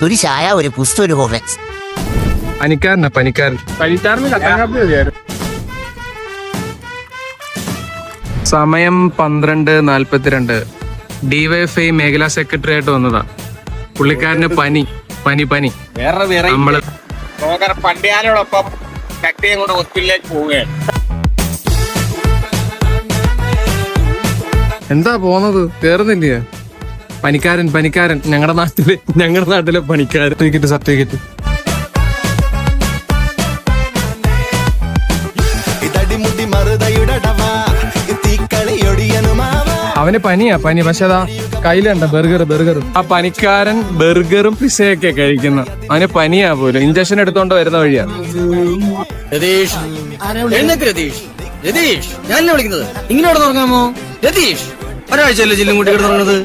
ഒരു ചായ, ഒരു പുസ്തകം, ഒരു ഹോർലിക്സ്. പനിക്കാരന് കട്ടൻ കാപ്പി മതിയായിരുന്നു. സമയം 12:42. ഡിവൈഎഫ്ഐ മേഖലാ സെക്രട്ടറി ആയിട്ട് വന്നതാ. പുള്ളിക്കാരന് പനി. നമ്മള് പണ്ടിയാനോടൊപ്പം ശക്തിയും കൊണ്ട് ഹോസ്പിറ്റലിലേക്ക് പോവുകയാണ്. എന്താ പോന്നത്? കേറുന്നില്ലേ? പനിക്കാരൻ ഞങ്ങളുടെ നാട്ടിലെ പണിക്കാരൻ. സർട്ടിഫിക്കറ്റ് അവന് പനി. പക്ഷെ അതാ കയ്യിലുണ്ട ബർഗർ. ആ പനിക്കാരൻ ബർഗറും പിസയൊക്കെ കഴിക്കുന്നു. അവന് പനിയാ പോലും. ഇഞ്ചക്ഷൻ എടുത്തോണ്ട് വരുന്ന വഴിയാ. രതീഷ്, ഞാനല്ലേ വിളിക്കുന്നത്? ഇങ്ങനെ തുടങ്ങാമോ? രതീഷ്, ഒരാഴ്ചയല്ലേ ജില്ലും കൂട്ടി കിടന്നുള്ളത്.